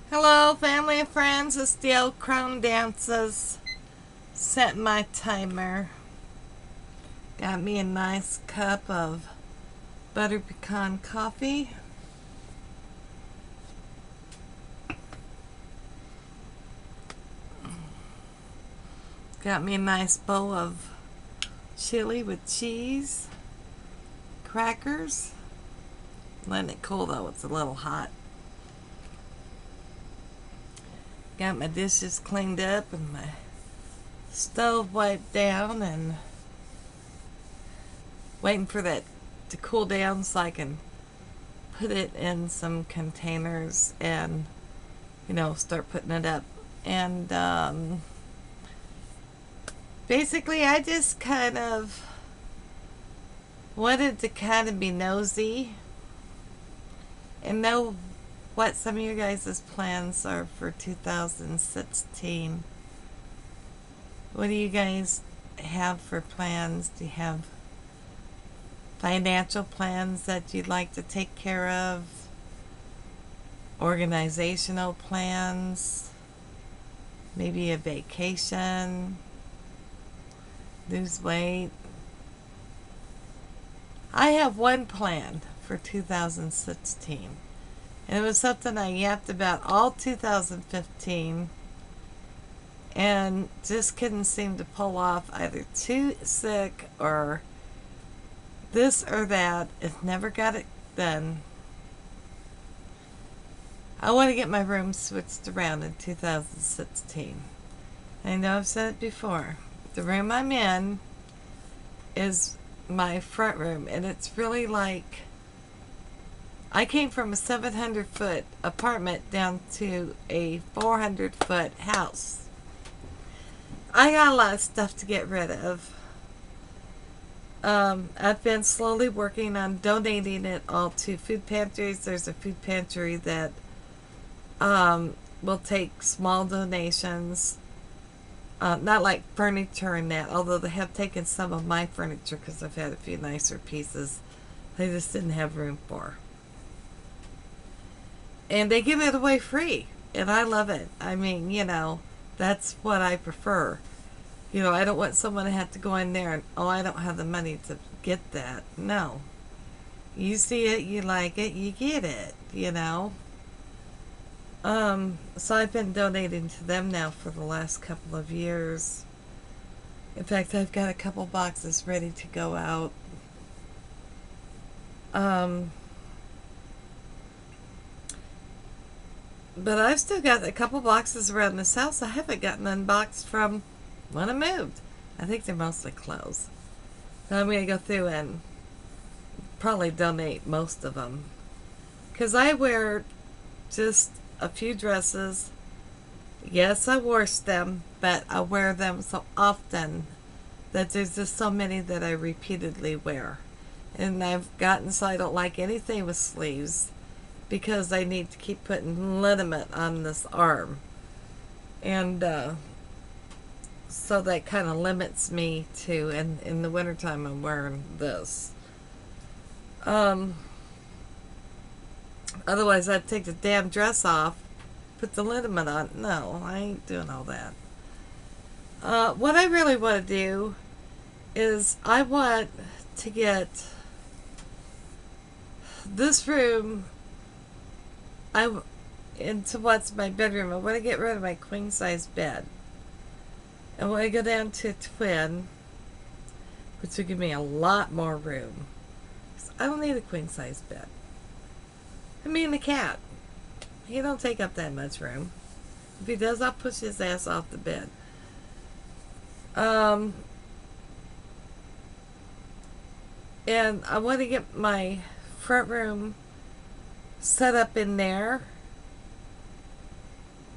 Hello, family and friends. It's the old Crone Dances. Set my timer. Got me a nice cup of butter pecan coffee. Got me a nice bowl of chili with cheese, crackers. Letting it cool though, it's a little hot. Got my dishes cleaned up and my stove wiped down and waiting for that to cool down so I can put it in some containers and start putting it up. And basically I just kind of wanted to kind of be nosy and know what some of your guys' plans are for 2016. What do you guys have for plans? Do you have financial plans that you'd like to take care of? Organizational plans? Maybe a vacation? Lose weight? I have one plan for 2016. And it was something I yapped about all 2015 and just couldn't seem to pull off, either too sick or this or that. It never got it done. I want to get my room switched around in 2016. I know I've said it before. The room I'm in is my front room, and it's really like I came from a 700-foot apartment down to a 400-foot house. I got a lot of stuff to get rid of. I've been slowly working on donating it all to food pantries. There's a food pantry that will take small donations. Not like furniture and that, although they have taken some of my furniture because I've had a few nicer pieces they just didn't have room for. And they give it away free, and I love it. I mean, that's what I prefer. I don't want someone to have to go in there and, oh, I don't have the money to get that. No. You see it, you like it, you get it. So I've been donating to them now for the last couple of years. In fact, I've got a couple boxes ready to go out. But I've still got a couple boxes around this house I haven't gotten unboxed from when I moved. I think they're mostly clothes. So I'm going to go through and probably donate most of them. Because I wear just a few dresses. Yes, I wash them, but I wear them so often that there's just so many that I repeatedly wear. And I've gotten so I don't like anything with sleeves because I need to keep putting liniment on this arm. And so that kind of limits me to, and in the wintertime I'm wearing this. Otherwise I'd take the damn dress off, put the liniment on. No, I ain't doing all that. What I really want to do is I want to get this room into what's my bedroom. I want to get rid of my queen size bed. I want to go down to a twin, which will give me a lot more room. I don't need a queen size bed. I mean, the cat, he don't take up that much room. If he does, I'll push his ass off the bed. And I want to get my front room set up in there,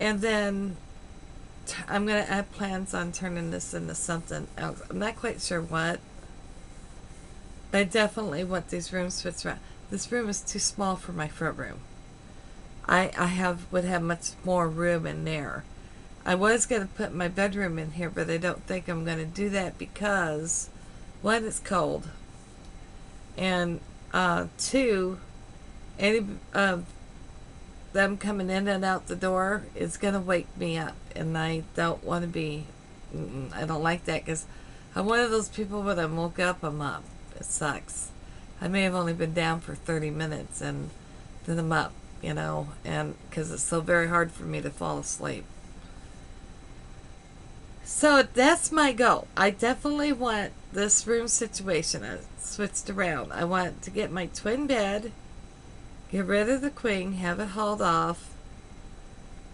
and then I'm going to add plans on turning this into something else. I'm not quite sure what, but I definitely want these rooms switched around. This room is too small for my front room. I would have much more room in there. I was going to put my bedroom in here, but I don't think I'm going to do that because, one, it's cold, and two, any them coming in and out the door is going to wake me up. And I don't want to be, I don't like that because I'm one of those people when I woke up, I'm up. It sucks. I may have only been down for 30 minutes and then I'm up, and because it's so very hard for me to fall asleep. So that's my goal. I definitely want this room situation switched around. I want to get my twin bed, get rid of the queen, have it hauled off,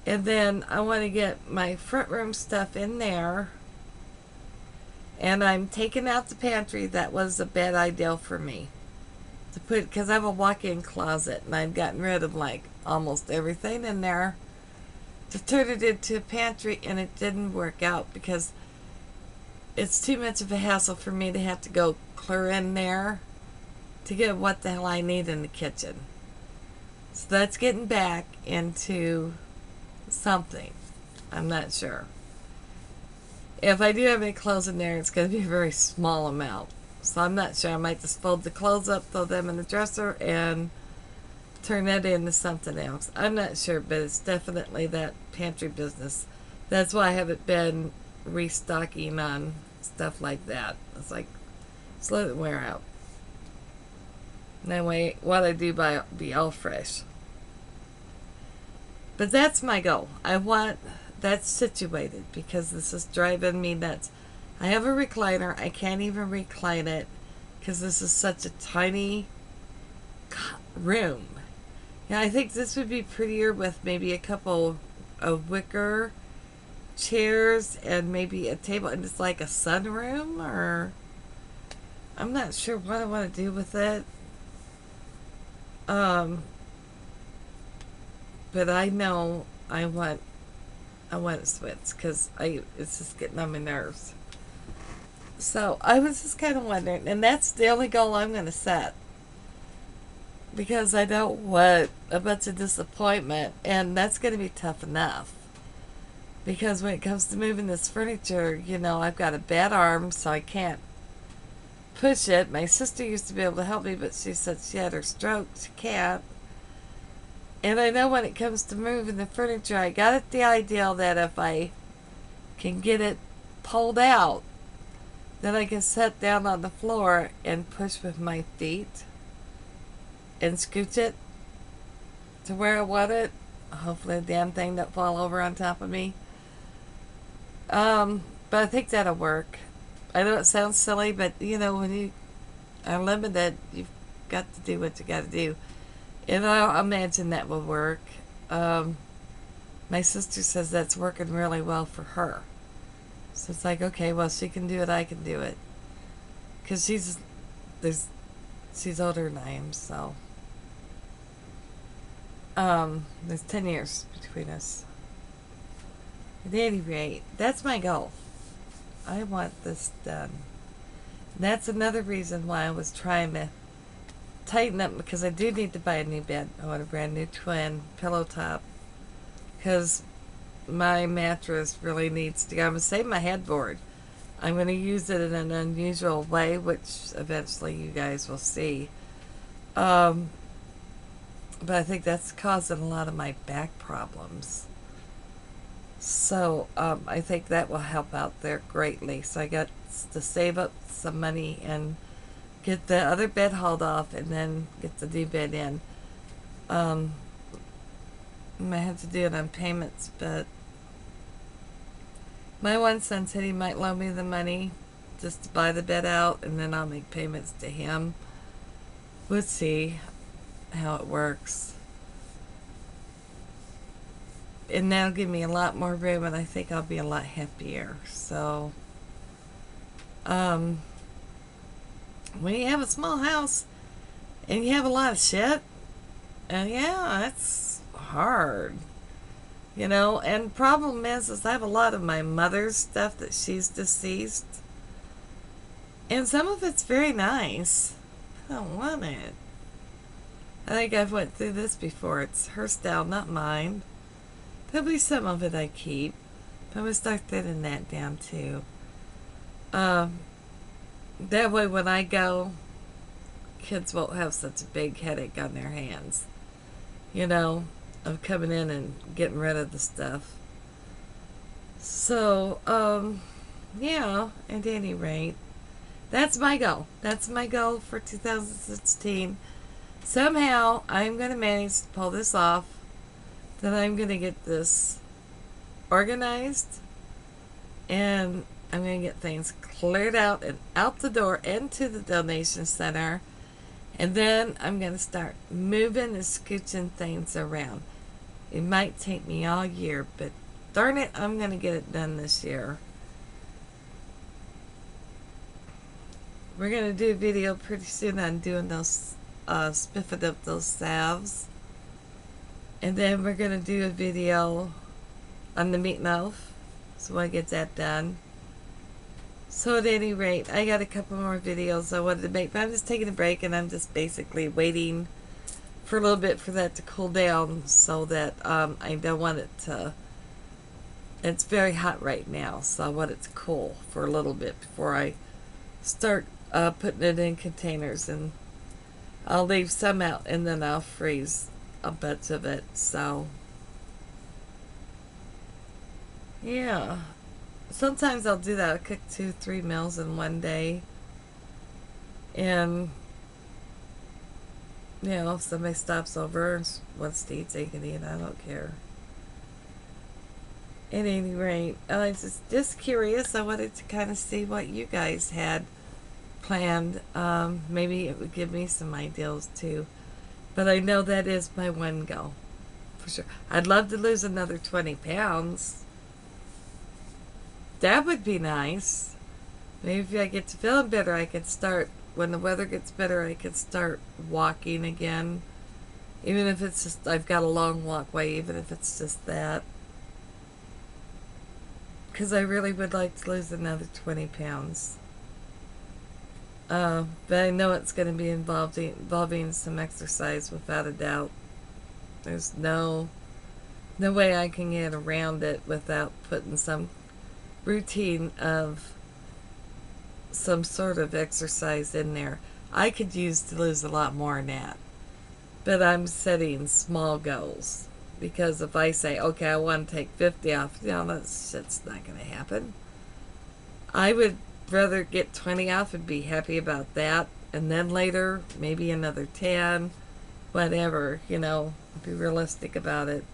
and then I want to get my front room stuff in there. And I'm taking out the pantry. That was a bad idea for me to put, because I have a walk-in closet and I'd gotten rid of like almost everything in there to turn it into a pantry, and it didn't work out because it's too much of a hassle for me to have to go clear in there to get what the hell I need in the kitchen. So that's getting back into something. I'm not sure. If I do have any clothes in there, it's going to be a very small amount. So I'm not sure. I might just fold the clothes up, throw them in the dresser, and turn that into something else. I'm not sure, but it's definitely that pantry business. That's why I haven't been restocking on stuff like that. It's like, just let it wear out. And that way, what I do be all fresh. But that's my goal. I want that situated because this is driving me nuts. I have a recliner. I can't even recline it because this is such a tiny room. Yeah, I think this would be prettier with maybe a couple of wicker chairs and maybe a table and it's like a sunroom, or I'm not sure what I want to do with it. But I know I want to switch because it's just getting on my nerves. So I was just kind of wondering, and that's the only goal I'm going to set. Because I don't want a bunch of disappointment, and that's going to be tough enough. Because when it comes to moving this furniture, I've got a bad arm, so I can't push it. My sister used to be able to help me, but she said she had her stroke. She can't. And I know when it comes to moving the furniture, I got the idea that if I can get it pulled out, then I can sit down on the floor and push with my feet and scooch it to where I want it. Hopefully the damn thing don't fall over on top of me. But I think that'll work. I know it sounds silly, but when you are limited, you've got to do what you got to do. And I imagine that will work. My sister says that's working really well for her. So it's like, okay, well, she can do it, I can do it. Because she's older than I am, so. There's 10 years between us. At any rate, that's my goal. I want this done. And that's another reason why I was trying to tighten up, because I do need to buy a new bed. I want a brand new twin pillow top because my mattress really needs to go. I'm going to save my headboard. I'm going to use it in an unusual way, which eventually you guys will see. But I think that's causing a lot of my back problems. So I think that will help out there greatly. So I got to save up some money and get the other bed hauled off and then get the new bed in. I might have to do it on payments, but my one son said he might loan me the money just to buy the bed out, and then I'll make payments to him. We'll see how it works. And that'll give me a lot more room, and I think I'll be a lot happier. So, when you have a small house and you have a lot of shit, yeah, it's hard. And problem is I have a lot of my mother's stuff that she's deceased. And some of it's very nice. I don't want it. I think I've went through this before. It's her style, not mine. There'll be some of it I keep. But I'm going to start thinning that down too. That way when I go, kids won't have such a big headache on their hands. of coming in and getting rid of the stuff. So, yeah, at any rate, that's my goal. That's my goal for 2016. Somehow, I'm going to manage to pull this off. That I'm going to get this organized, and I'm going to get things cleared out and out the door into the donation center. And then I'm going to start moving and scooching things around. It might take me all year, but darn it, I'm going to get it done this year. We're going to do a video pretty soon on doing those, spiffing up those salves. And then we're going to do a video on the meatloaf. So I get that done. So at any rate, I got a couple more videos I wanted to make, but I'm just taking a break and I'm just basically waiting for a little bit for that to cool down so that I don't want it to, it's very hot right now, so I want it to cool for a little bit before I start putting it in containers, and I'll leave some out and then I'll freeze a bunch of it. So yeah, sometimes I'll do that. I'll cook 2-3 meals in one day, and you know, if somebody stops over and wants to eat, they can eat. I don't care. At any rate, I was just curious. I wanted to kind of see what you guys had planned. Maybe it would give me some ideas too. But I know that is my one goal, for sure. I'd love to lose another 20 pounds. That would be nice. Maybe if I get to feeling better, I could start, when the weather gets better, I could start walking again. Even if it's just, I've got a long walkway, even if it's just that. Because I really would like to lose another 20 pounds. But I know it's going to be involving some exercise without a doubt. There's no way I can get around it without putting some routine of some sort of exercise in there. I could use to lose a lot more than that. But I'm setting small goals. Because if I say, okay, I want to take 50 off, you know, that shit's not going to happen. I would rather get 20 off and be happy about that. And then later, maybe another 10. Whatever, you know, be realistic about it.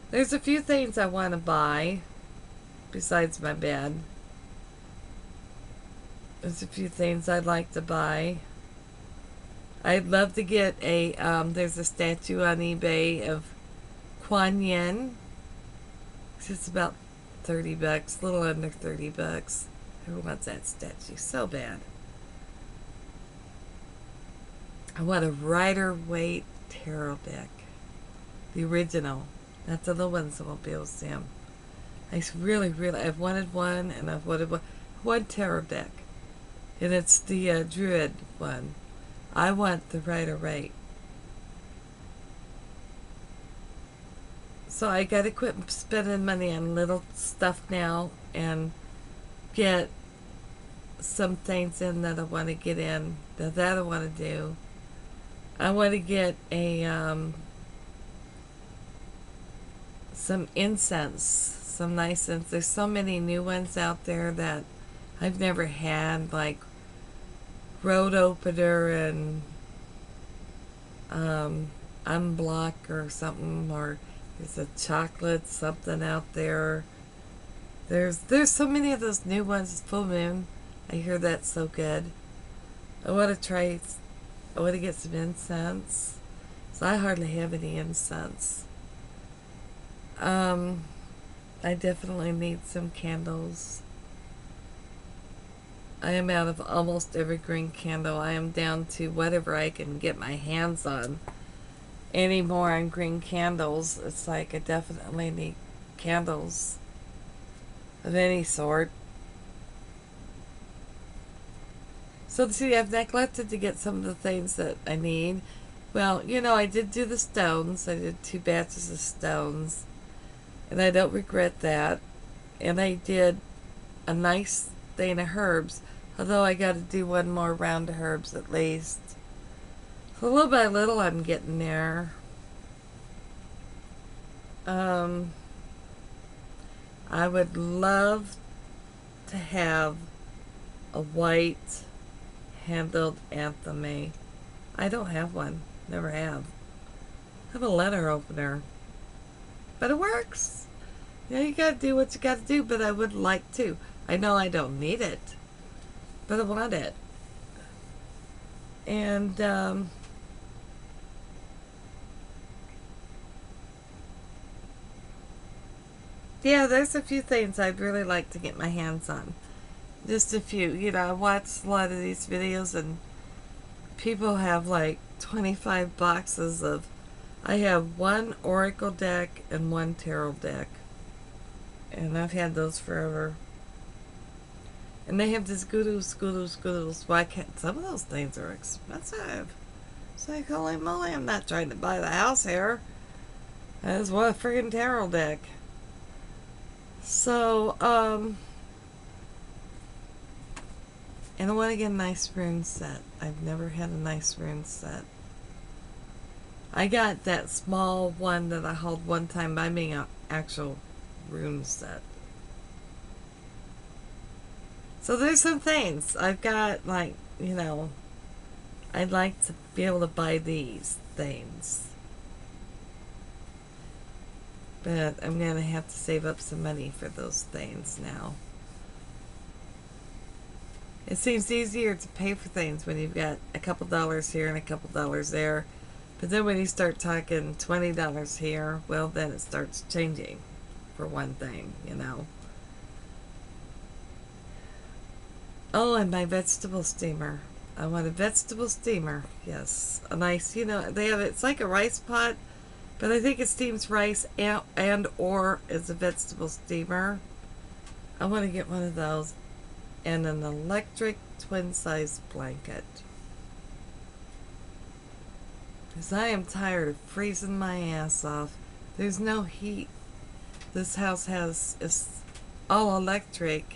There's a few things I want to buy besides my bed. There's a few things I'd like to buy. I'd love to get a, there's a statue on eBay of Kuan Yin. It's about 30 bucks, a little under 30 bucks. Who wants that statue so bad? I want a Rider-Waite tarot deck. The original. Not the little ones that won't be able to see them. I really, I've wanted one, and I've wanted one tarot deck. And it's the Druid one. I want the Rider-Waite. So I gotta quit spending money on little stuff now and get some things in that I want to get in. That I want to do. I want to get a some incense, some nice incense. There's so many new ones out there that I've never had, like Road Opener and Unblock or something, or there's a chocolate something out there. There's so many of those new ones. Full Moon, I hear that's so good. I want to get some incense. So I hardly have any incense. I definitely need some candles. I am out of almost every green candle. I am down to whatever I can get my hands on. Any more on green candles, it's like I definitely need candles of any sort. So see, I've neglected to get some of the things that I need. Well, you know, I did do the stones. I did 2 batches of stones. And I don't regret that. And I did a nice thing of herbs. Although I got to do one more round of herbs at least. So little by little I'm getting there. I would love to have a white handled Anthony. I don't have one. Never have. I have a letter opener. But it works. You know, you gotta do what you gotta do, but I would like to. I know I don't need it, but I want it. And, yeah, there's a few things I'd really like to get my hands on. Just a few. You know, I watch a lot of these videos and people have like 25 boxes of... I have one Oracle deck and one Tarot deck. And I've had those forever. And they have this goodoo. Why can't... Some of those things are expensive. It's like, holy moly, I'm not trying to buy the house here. I just want a friggin' Tarot deck. So, and I want to get a nice rune set. I've never had a nice rune set. I got that small one that I hauled one time by me, an actual rune set. So there's some things. I've got, like, you know, I'd like to be able to buy these things. But I'm going to have to save up some money for those things now. It seems easier to pay for things when you've got a couple dollars here and a couple dollars there. But then when you start talking $20 here, well, then it starts changing for one thing, you know. Oh, and my vegetable steamer. I want a vegetable steamer. Yes. A nice, you know, they have, it's like a rice pot, but I think it steams rice and or is a vegetable steamer. I want to get one of those. And an electric twin-size blanket. Because I am tired of freezing my ass off. There's no heat. This house is all electric.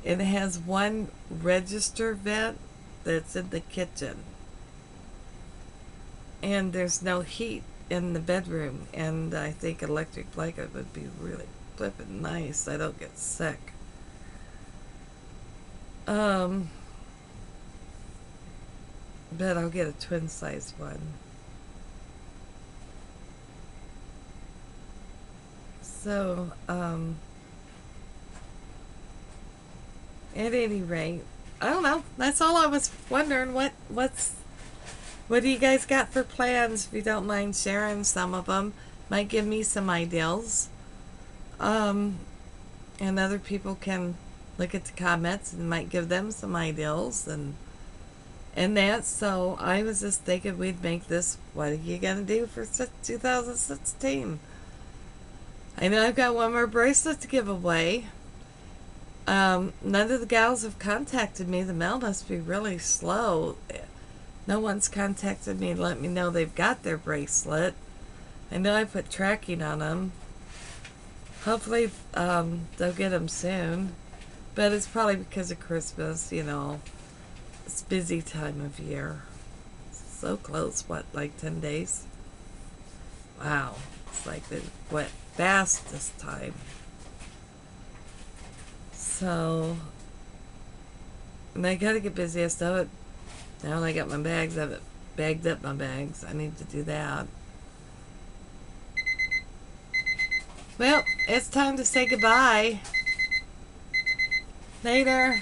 It has one register vent that's in the kitchen. And there's no heat in the bedroom. And I think electric blanket would be really flippin' nice. I don't get sick. But I'll get a twin-size one. So, at any rate, I don't know. That's all I was wondering. What do you guys got for plans? If you don't mind sharing some of them, might give me some ideas. And other people can look at the comments and might give them some ideas and that. So I was just thinking we'd make this, what are you gonna do for 2016? I know I've got one more bracelet to give away. None of the gals have contacted me. The mail must be really slow. No one's contacted me to let me know they've got their bracelet. I know I put tracking on them. Hopefully they'll get them soon. But it's probably because of Christmas, you know. It's a busy time of year. So close, what, like 10 days? Wow. It's like it went fast this time. So, and I gotta get busy. I still have it. Now I got my bags. I haven't bagged up my bags. I need to do that. Well, it's time to say goodbye. Later.